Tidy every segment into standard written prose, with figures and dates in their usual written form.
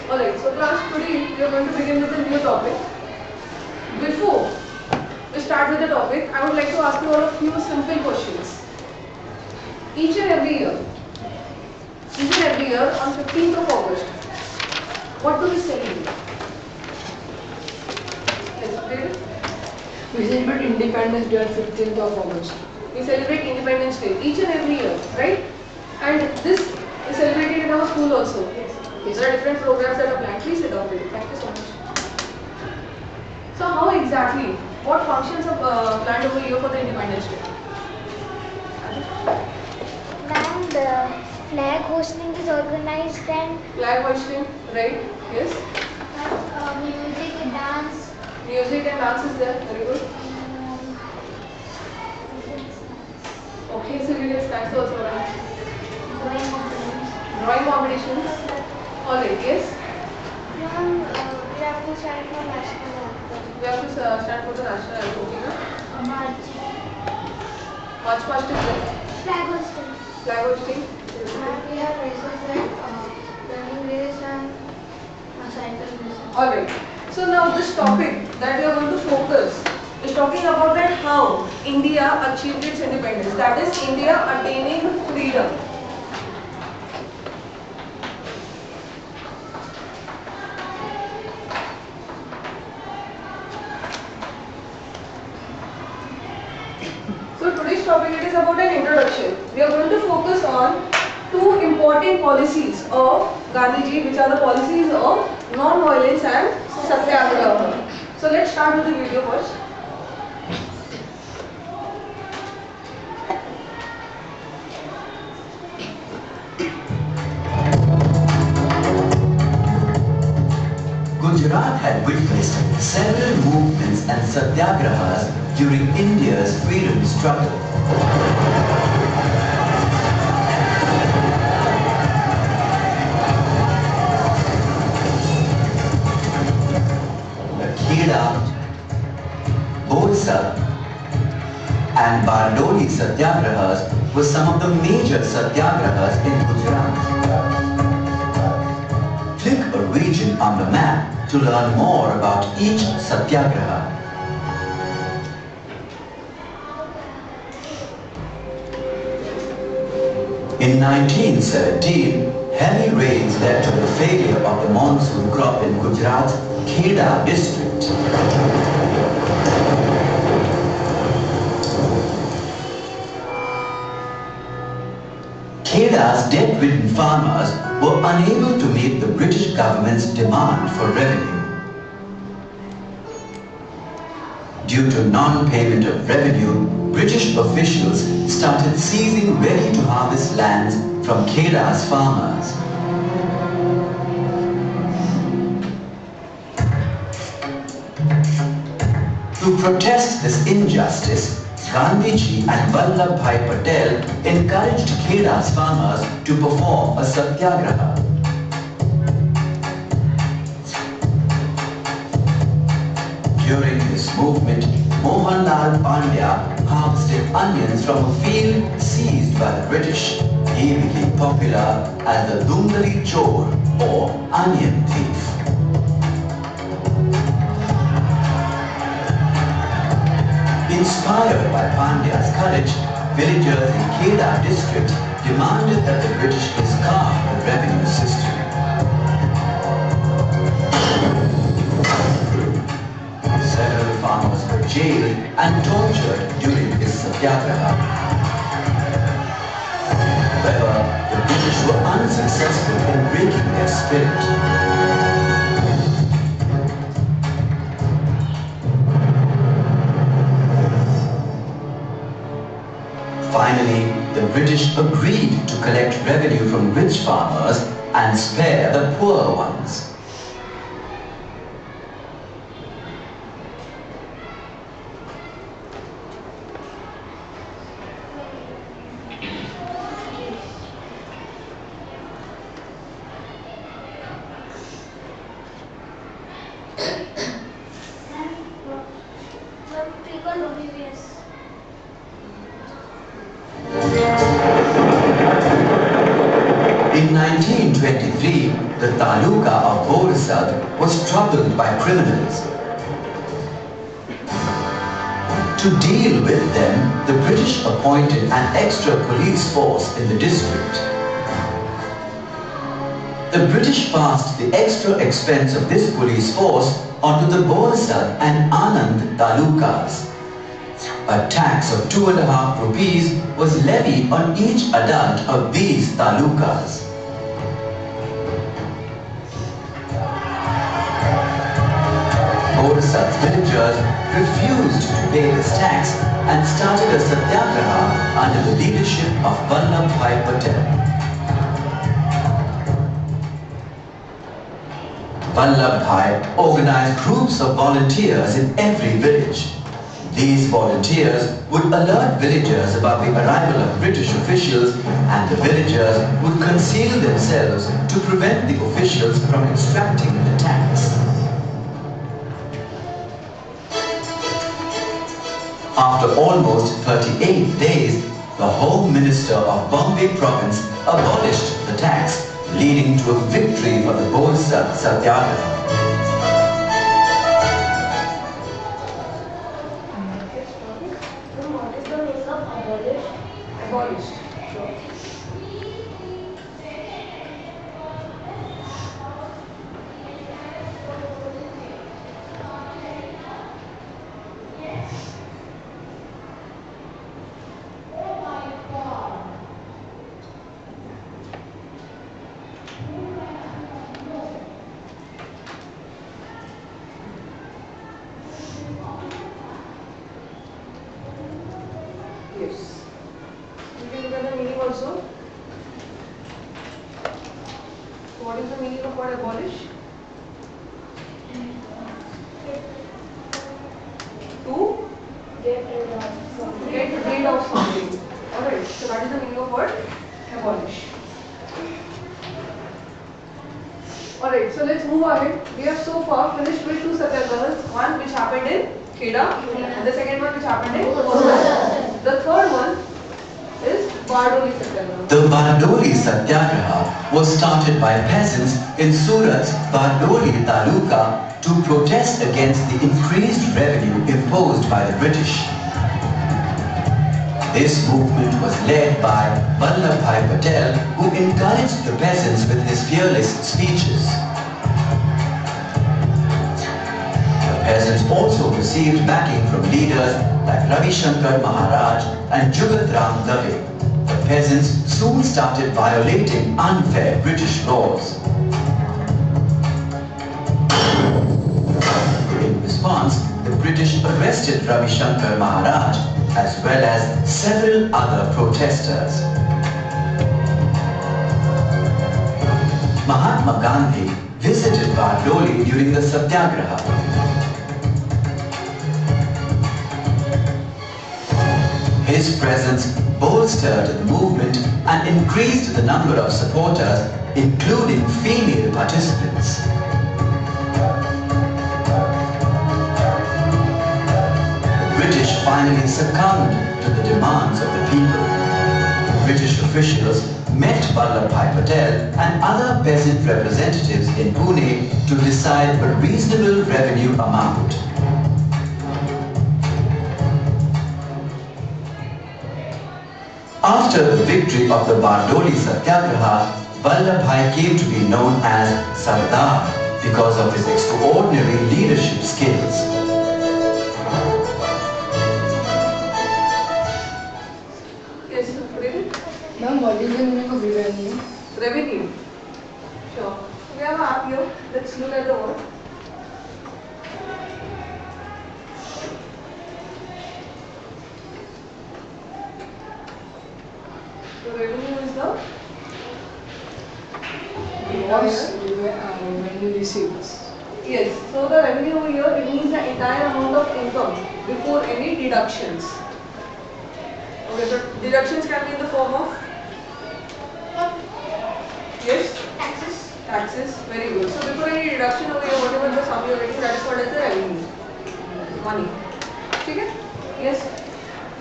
Alright, so class, today we are going to begin with a new topic. Before we start with the topic, I would like to ask you all a few simple questions. Each and every year on 15th of August, what do we celebrate? Yes, we celebrate Independence Day on 15th of August. We celebrate Independence Day each and every year, right? And this is celebrated in our school also. Yes. There are different programs that are planned. Please sit down, please. Thank you so much. So how exactly, what functions are planned over here for the Independence Day? Ma'am, the flag hosting is organized and Flag hoisting, right? Yes. Music and dance is there. Very good. Okay, so you get snacks also, right? Drawing competitions. Alright, yes. Ma'am, we have to stand for national anthem. We have to stand for the national anthem, okay, na? March. March past is there. Flag hosting. Flag hoisting. Ma'am, we have races like running race and cycle race. Alright. So now this topic that we are going to focus is talking about that how India achieved its independence. That is India attaining freedom. So today's topic it is about an introduction. We are going to focus on two important policies of Gandhiji, which are the policies of non-violence and satyagraha. So let's start with the video first. Gujarat had witnessed several movements and satyagrahas during India's freedom struggle. The Kheda, Borsa and Bardoli satyagrahas were some of the major satyagrahas in Gujarat. Click a region on the map to learn more about each satyagraha. In 1917, heavy rains led to the failure of the monsoon crop in Gujarat's Kheda district. Kheda's debt-ridden farmers were unable to meet the British government's demand for revenue. Due to non-payment of revenue, British officials started seizing ready-to-harvest lands from Kheda's farmers. To protest this injustice, Gandhiji and Vallabhbhai Patel encouraged Kheda's farmers to perform a satyagraha. During this movement, Mohanlal Pandya harvested onions from a field seized by the British. He became popular as the Dundali Chor or onion thief. Inspired by Pandya's courage, villagers in Kheda district demanded that the British discard the revenue system. Several farmers were jailed and tortured during this satyagraha. However, the British were unsuccessful in breaking their spirit. Finally, the British agreed to collect revenue from rich farmers and spare the poor ones. In 1923, the Taluka of Bodhisat was troubled by criminals. To deal with them, the British appointed an extra police force in the district. The British passed the extra expense of this police force onto the Bodhisat and Anand talukas. A tax of 2.5 rupees was levied on each adult of these talukas. Bodhisat's villagers refused to pay this tax and started a satyagraha under the leadership of Vallabhbhai Patel. Vallabhbhai organized groups of volunteers in every village. These volunteers would alert villagers about the arrival of British officials, and the villagers would conceal themselves to prevent the officials from extracting the tax. After almost 38 days, the Home Minister of Bombay Province abolished the tax, leading to a victory for the Bodhisat Satyagraha. What is the meaning of abolish? Abolished. Sure. Yes. You can look at the meaning also. What is the meaning of word abolish? To Get rid of something. get rid of something. Alright, so that is the meaning of word abolish. Alright, so let's move ahead. We have so far finished with 2 satyagrahas. One which happened in Kheda and the second one which happened in Bodhisat. The third one is Bardoli Satyagraha. The Bardoli Satyagraha was started by peasants in Surat's Bardoli Taluka to protest against the increased revenue imposed by the British. This movement was led by Vallabhbhai Patel, who encouraged the peasants with his fearless speeches. The peasants also received backing from leaders like Ravi Shankar Maharaj and Jugat Ram Dave. The peasants soon started violating unfair British laws. In response, the British arrested Ravi Shankar Maharaj as well as several other protesters. Mahatma Gandhi visited Bardoli during the Satyagraha. His presence bolstered the movement and increased the number of supporters, including female participants. The British finally succumbed to the demands of the people. British officials met Vallabhbhai Patel and other peasant representatives in Pune to decide a reasonable revenue amount. After the victory of the Bardoli Satyagraha, Vallabhbhai came to be known as Sardar because of his extraordinary leadership skills. Yes, David? Ma'am, what is the meaning of revenue? Revenue. Sure. We have an app here. Let's look at the word. So revenue is the Gross revenue receipts. yes. So the revenue over here, it means the entire amount of income before any deductions. Okay, so deductions can be in the form of yes, Taxes. taxes. Very good. So before any deduction over here, whatever the sum you're getting, that is called as the revenue, money. Okay? Yes.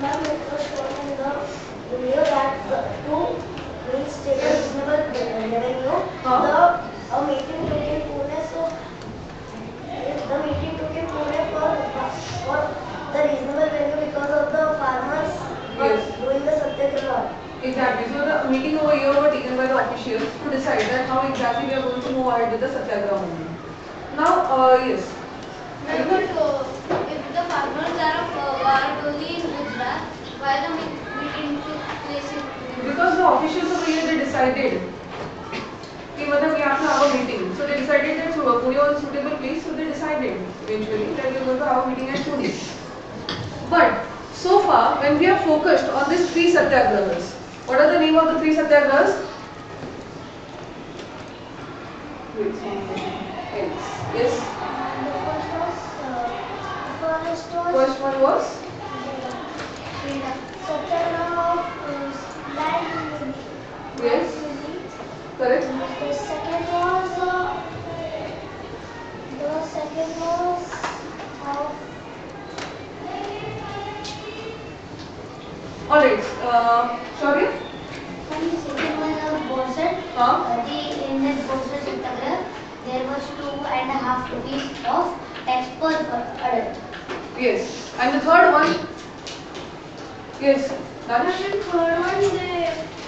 Ma'am, it was shown in the video that to reach take a reasonable revenue, Huh? the a meeting took in Pune, so Exactly. So the meeting over here were taken by the officials to decide that how exactly we are going to move ahead with the Satyagraha movement. Now, yes. If the farmers are of Bardoli in Gujarat, why the meeting took place in Pune? Because the officials over here they decided कि मतलब we have to have a meeting. So they decided that Pune was a suitable place. So they decided eventually that we are going to have a meeting at Pune. But so far, when we are focused on these three satyagrahas, what are the name of the three satyagrahas? Yes. First one was Satyagraha of land. yes. Correct. The second was of Alright. Sorry. second was of Boston. In that Boston Satyagraha, there was 2.5 rupees of tax per adult. Yes. And the third one. Yes. And Danish. the third one,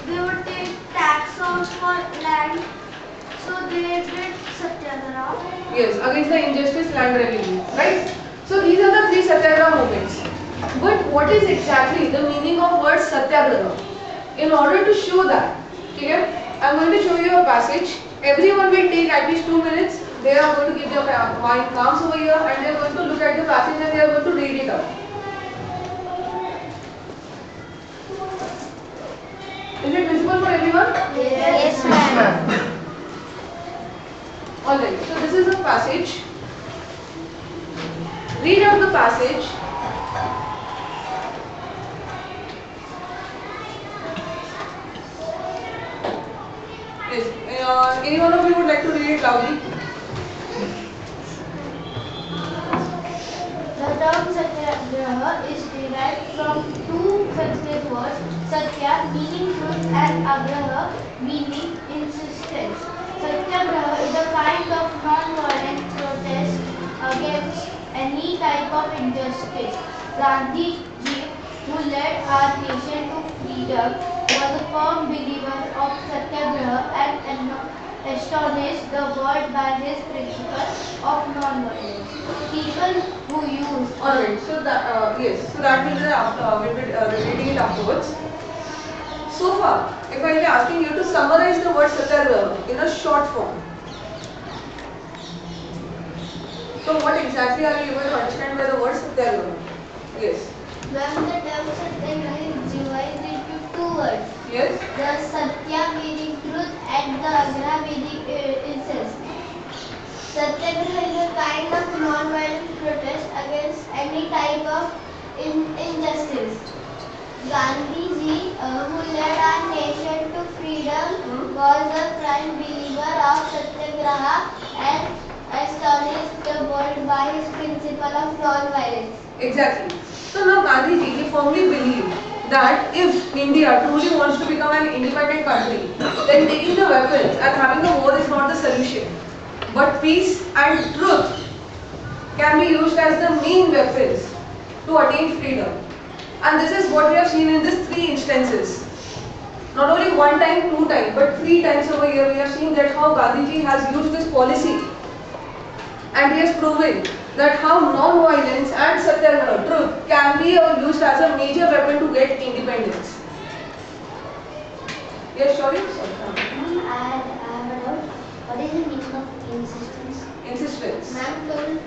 they would take tax out for land, so they did Satyagraha. Yes. Against the injustice land revenue. Right. So these are the three satyagraha movements. But what is exactly the meaning of word satyagraha? In order to show that, okay, I am going to show you a passage. Everyone will take at least 2 minutes. They are going to keep their mind calm over here and they are going to look at the passage and they are going to read it out. Is it visible for everyone? Yes, ma'am. Alright, so this is a passage. Read out the passage. Yes. Any one of you would like to read it loudly? The term Satyagraha is derived from two Sanskrit words, Satya meaning truth and Agraha meaning insistence. Satyagraha is a kind of non-violent protest against any type of injustice. Gandhi ji, who led our nation to freedom, was a firm believer of Satyagraha and astonished the world by his principle of non-violence. People who use Alright, so that yes, so that will be after we'll be reading it afterwards. So far, if I be asking you to summarize the word satyagraha in a short form, so what exactly are you able to understand by the word satyagraha? Yes. when the term Satyagraha is divided into two words, Yes. the Satya meaning truth and the Agraha meaning insist. Satyagraha is a kind of non-violent protest against any type of injustice. Gandhi ji, who led our nation to freedom, was a firm believer of Satyagraha and astonished the world by his principle of non-violence. Exactly. So now Gandhiji he firmly believed that if India truly wants to become an independent country, then taking the weapons and having a war is not the solution. But peace and truth can be used as the main weapons to attain freedom. And this is what we have seen in these three instances. Not only one time, two times, but three times over here we have seen that how Gandhiji has used this policy. And he has proven that how non-violence and satyagraha, truth, can be used as a major weapon to get independence. Yes, sorry? I have a doubt. What is the meaning of insistence? Insistence. Ma'am told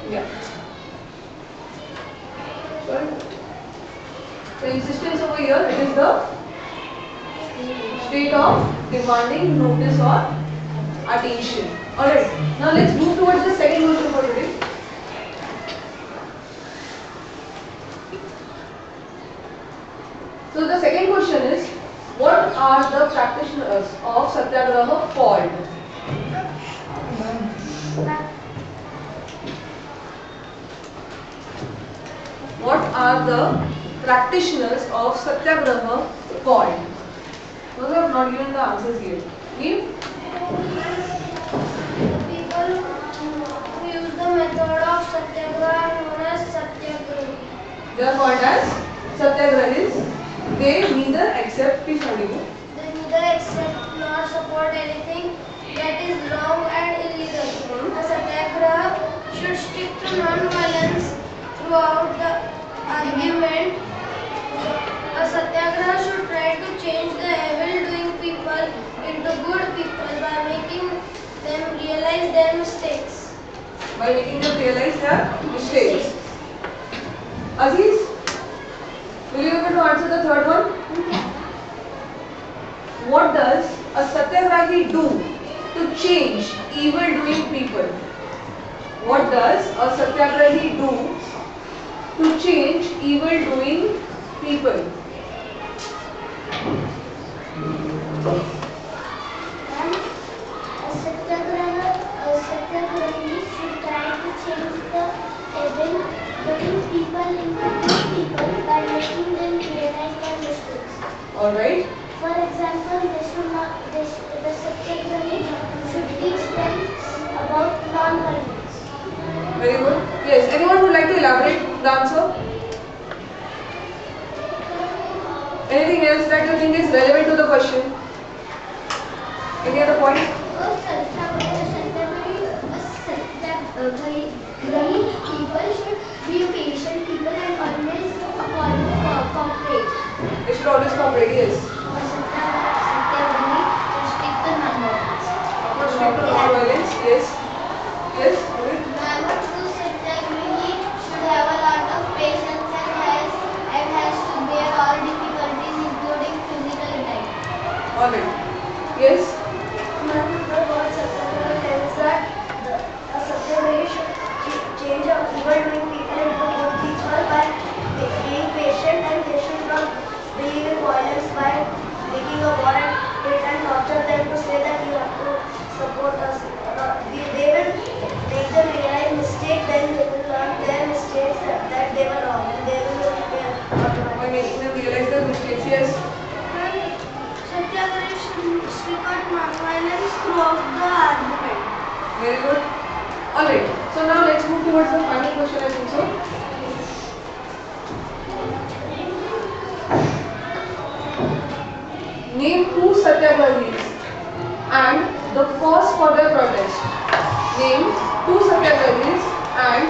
Yeah. Sorry. The insistence over here, it is the state of demanding notice or attention. Alright. Now let's move towards the second question for today. So the second question is, what are the practitioners of Satyagraha called? what are the practitioners of Satyagraha called? Those have not given the answers yet. Name? People who use the method of Satyagraha are known as Satyagrahi. They are called as Satyagrahis. They neither accept, please continue. They neither accept nor support anything that is wrong and illegal. A Satyagraha should stick to non-violence throughout the argument. A Satyagraha should try to change the evil-doing people into good people by making them realize their mistakes. By making them realize their mistakes. Aziz, will you be able to answer the third one? What does a Satyagrahi do to change evil-doing people? What does a Satyagrahi do to change evil-doing people? A Satyagrahi should try to change the evil-doing people into good people by making them realize their mistakes. Alright. For example, the Satyagrahi should teach them about non-violence. Very good. Yes, anyone would like to elaborate the answer? Anything else that you think is relevant to the question? Any other point? Satyagrahi people should be patient people and always cooperate. They should always cooperate, yes. Satyagrahi should stick to non-violence. Not stick to non-violence, yes. Yes, Rohit? True Satyagrahi should have a lot of patience and has to bear all difficulties including physical death. Alright. Yes? The word Satyagraha tells that a Satyagrahi should change evil-doing people into good people by being patient, and they should not believe in violence by making a war and hate and torture them to say that you have to support us. They will make them realize mistake, then they will learn their mistakes that they were wrong, and they will not fear By making them realize their mistakes, yes. Satyagrahi should stick on non-violence throughout the argument. Very good. Alright. So now let's move towards the final question, I think so. Name two Satyagrahis and the cause for their protest. Name two Satyagrahis and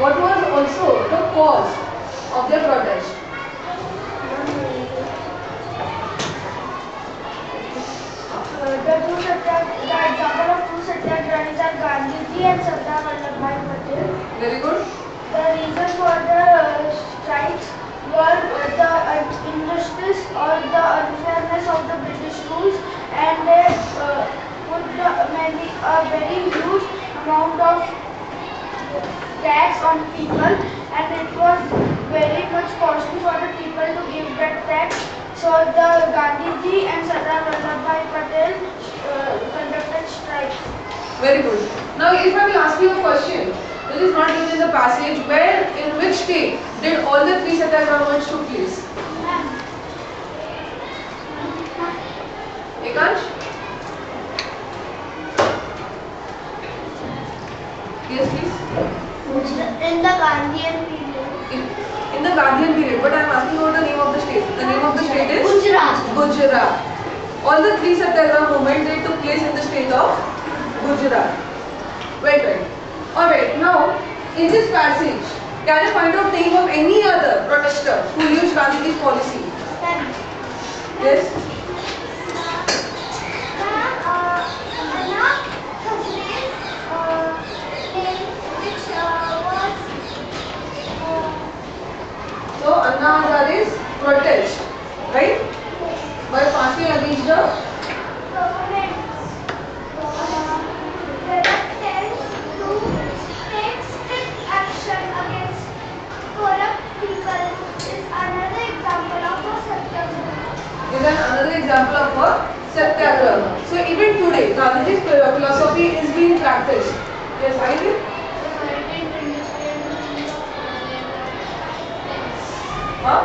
what was also the cause of their protest. The example of two Satyagrahis are Gandhiji and Sardar Vallabhbhai Patel. Very good. The reason for the strikes were the injustice or the unfairness of the British rules, and they put a very huge amount of tax on people, and it was very much costly for the people to give that tax. So the Gandhiji and Sardar Vallabhbhai Patel conducted strikes. Very good. Now if I will ask you a question, this is not given in the passage, where in which state did all the three Satyagrahas took place? Ekansh? Yes, please. In the Gandhian period. In the Gandhian period, but I am asking about the name of the state. The name of the state is? Gujarat. Gujarat. All the three Satyagraha movements they took place in the state of Gujarat. Right. Alright, now in this passage, can you find out name of any other protester who used Gandhiji's policy? Yes? So Anna Hazari's protest, right? By passing against the another example of a Satyagraha. So even today, Gandhiji's philosophy is being practiced. Yes, I did. Huh?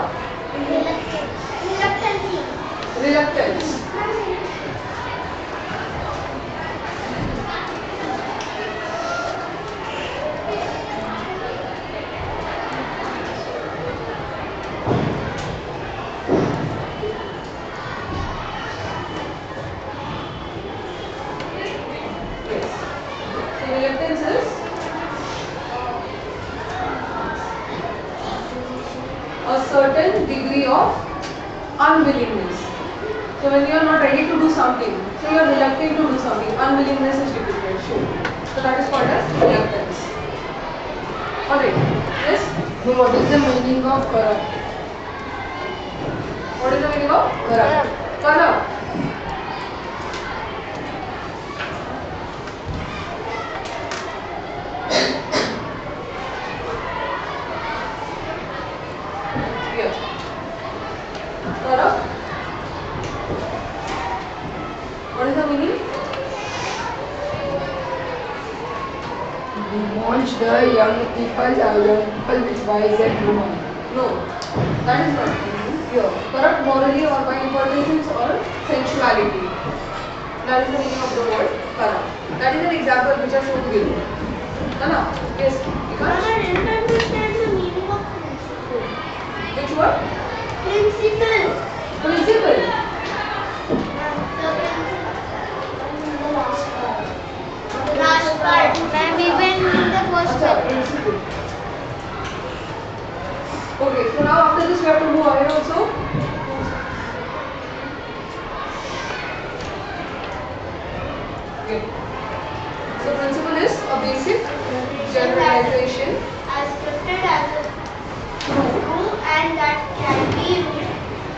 Reluctancy. Reluctance. Yes. So reluctance is a certain degree of unwillingness. So when you are not ready to do something, so you are reluctant to do something, unwillingness is depicted, shown. So that is called as reluctance. Alright, yes? So what is the meaning of corrupt? What is the meaning of Corrupt. corrupt? Here. Corrupt. What is the meaning? Demolish the young people with wise and woman. No, that is not the meaning. Here. Corrupt morally or by impertinence or sensuality. That is the meaning of the word corrupt. That is an example which I showed you. Nana? Yes. But Because I didn't understand the meaning of principle. which word? Principle. Principle. The last part. The last part. Ma'am, even in the first Acha, part. principle. Okay, so now after this we have to move ahead also. Okay. So principle is a basic generalization As scripted as a true and that can be used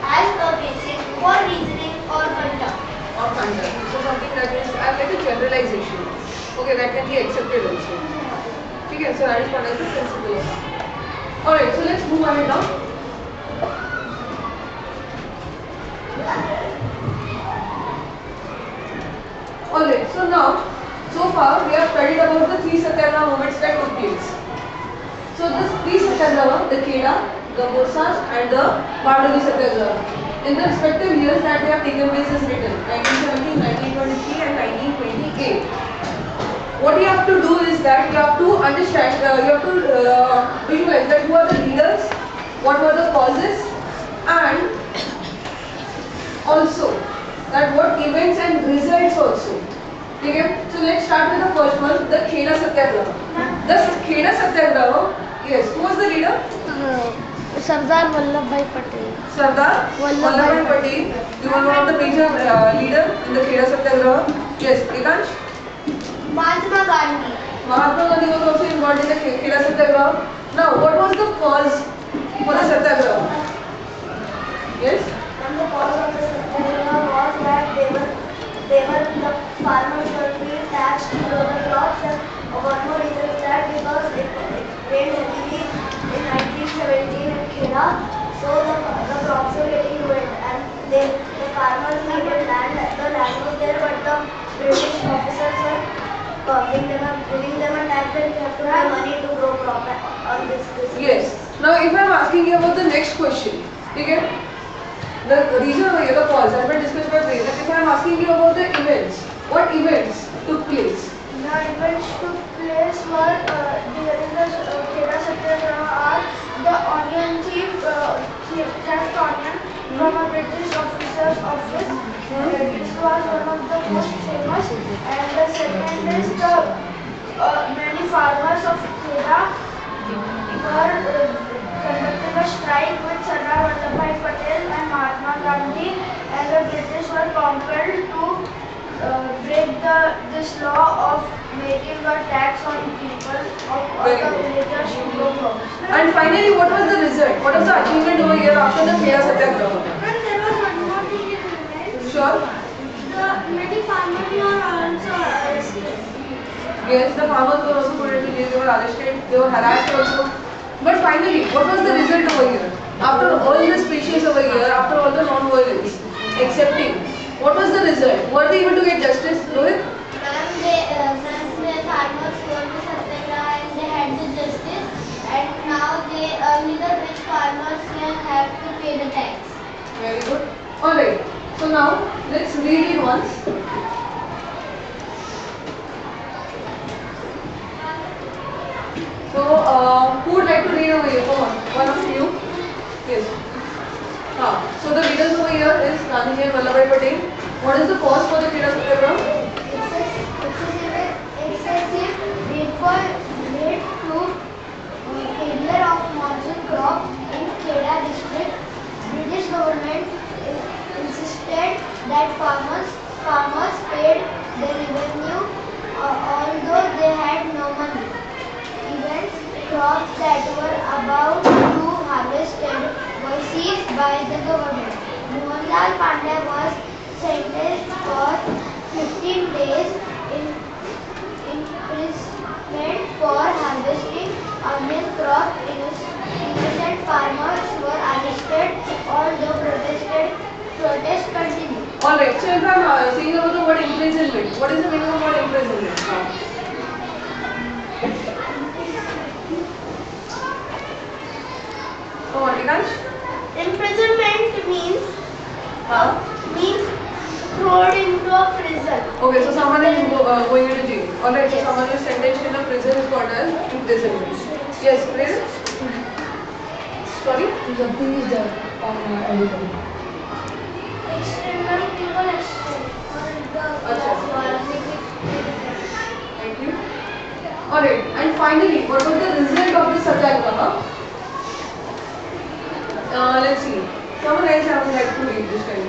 as a basis for reasoning or conduct. or conduct. So something that is like a generalization. Okay, that can be accepted also. Okay, so that is called as the principle. Alright, so let's move ahead now. Alright, so now, so far we have studied about the three Satyagraha movements that took place. So this three Satyagraha, the Kheda, the Borsas and the Bardoli Satyagraha, in the respective years that they have taken place is written, 1917, 1923 and 1928. What you have to do is that you have to understand, you have to visualize that who are the leaders, what were the causes, and also that what events and results also. Okay? So let's start with the first one, the Kheda Satyagraha. The Kheda Satyagraha, yes, who was the leader? Sardar Vallabhbhai Patel. Sardar Vallabhbhai Patel. He was one of the major leader in the Kheda Satyagraha. Yes, Ekansh? Mahatma Gandhi. Mahatma Gandhi was also involved in the Kheda Satyagraha. Now, what was the cause for the Satyagraha? Yes? And the cause of the Satyagraha was that the farmers were being taxed to grow the crops, and one more reason is that because it rained heavily in 1917 in Kheda, so the crops were getting ruined, and the farmers needed land. The land was there, but the British officers were giving them a tax that you have to have money to grow crop on this. Yes. Now, if I am asking you about the next question, okay? The reason over here, the cause has been discussed by Priya. If I am asking you about the events, what events took place? The events took place were during the Kheda Satyagraha are the onion thief, theft onion from a British officer's office. This was one of the most famous. And the second is the many farmers of Kheda were conducting a strike with Sardar Vallabhbhai Patel and Mahatma Gandhi, and the British were compelled to break this law of making a tax on people of all Very the good. villagers to grow crops. And finally, what was the result? What was the achievement over here after the Kheda Satyagraha? And there was one more thing in it. Sure. The many farmers were also arrested. Yes, the farmers were also put into jail, they were arrested, they were harassed also. But finally, what was the result over here? After all the speeches over here, after all the non-violence, accepting, what was the result? Were they able to get justice, Rohit? Ma'am, the farmers were to Satyagraha and they had the justice, and now only the rich farmers can have Very good. Alright. So now let's read it once. So who would like to read over here? Come on. One of you. Yes. So the leaders over here is Gandhiji and Vallabhbhai Patel. What is the cause for the freedom struggle? Excessive rainfall led to failure of monsoon crop in Kheda district. British government insisted that farmers paid the revenue although they had no money. Even crops that were about to harvested were seized by the government. Mohanlal Pandey was sentenced for 15 days in imprisonment for harvesting onion crop. Innocent farmers were arrested, although protests continued. Alright, so if I am saying about the word imprisonment, what is the meaning of word imprisonment? Come on, Ikash. Imprisonment means thrown into a prison. Okay, so someone is going into jail. Alright, so someone is sentenced in a prison is called as imprisonment. Yes, please. Sorry? Something is there on everybody. External people Thank you. Alright, and finally, what was the result of the satyagraha? Let's see. Someone else I would like to read this time.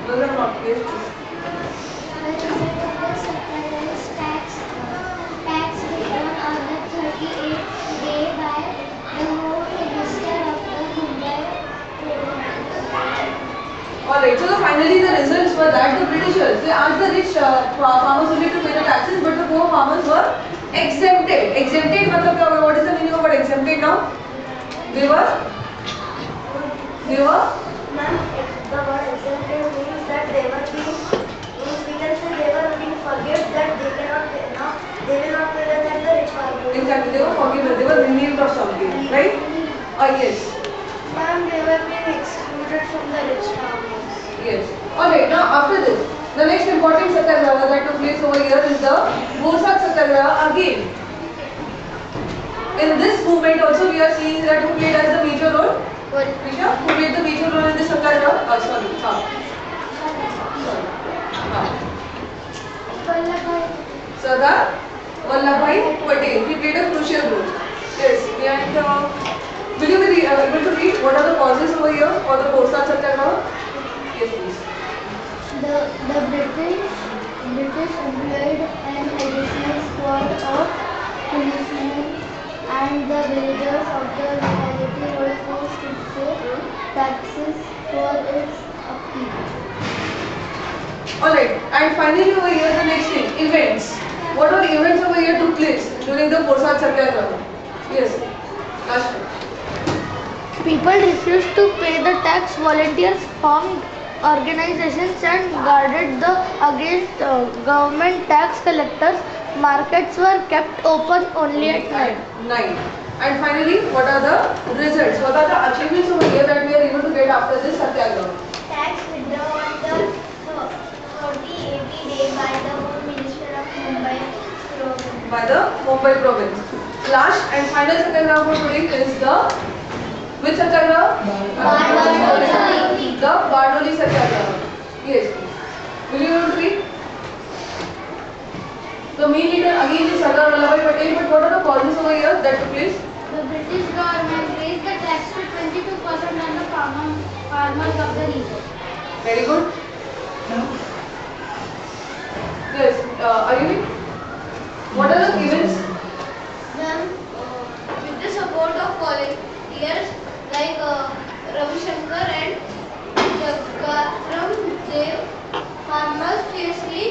Those are not clear. Tax return on the 38th day by the Home Minister of the Mumbai. Alright, so finally the results were that the Britishers, they asked the rich farmers only to pay the taxes, but the poor farmers were exempted. Exempted, what is the meaning of word exempted now? They were? Ma'am, the word exempted means that they were being, we can say they were being forgiven that they cannot pay now, they will not pay the tax the rich farmers. Exactly, they were forgiven, they were relieved of something, right? Yes. Ma'am, they were being excluded from the rich farmers. Yes. Alright, now after this, the next important satyagraha that took place over here is the Borsag satyagraha again. In this movement also we are seeing that who played as the major role? Prisha, who played the major role in this satyagraha? Sorry. Sardar Vallabhbhai Patel. He played a crucial role. Yes. And will you be able to read what are the causes over here for the Borsag satyagraha? Yes, please. The British employed an additional squad of policemen and the villagers of the locality were forced to pay taxes for its upkeep. Alright, and finally over here the next thing, events. What all events over here took place during the Borsag satyagraha? Yes, last one. People refused to pay the tax. Volunteers formed organizations and guarded against government tax collectors. Markets were kept open only at night. And finally, what are the results? What are the achievements over here that we are able to get after this satyagraha? Tax withdrawn on the 40-80 day by the Home Minister of Mumbai province. By the Mumbai province. Last and final satyagraha for today is the which satyagraha? Bardoli. The Bardoli satyagraha. Yes. Will you able to read? The main leader again is Sardar Vallabhbhai Patel, but what are the causes over here that took place? The British government raised the tax to 22% on the farmers of the region. Very good. Yes. Ayubi, what are the events? Then, with the support of volunteers like Ravi Shankar and Jagaram Dev, farmers fiercely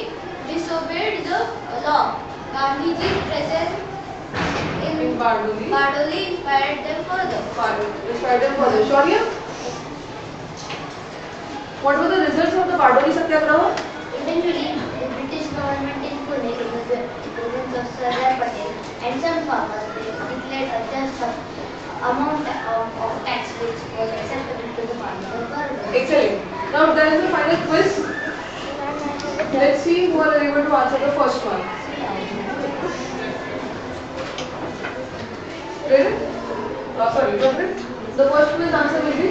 disobeyed the law. Gandhiji's presence in Bardoli inspired them further. Shaurya, what were the results of the Bardoli satyagraha? Eventually, the British government in Pune, in the presence of Sardar Patel and some farmers, they declared a just amount of tax which was acceptable to the farmer. Excellent. Now there is a final quiz. Let's see who are able to answer the first one. Ready? Sorry, got it? The first quiz answer will be?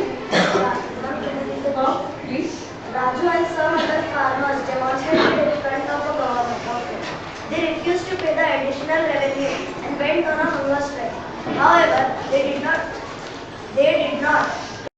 Please. Raju and some other farmers demonstrated in front of a government office. They refused to pay the additional revenue and went on a hunger strike. However, they did not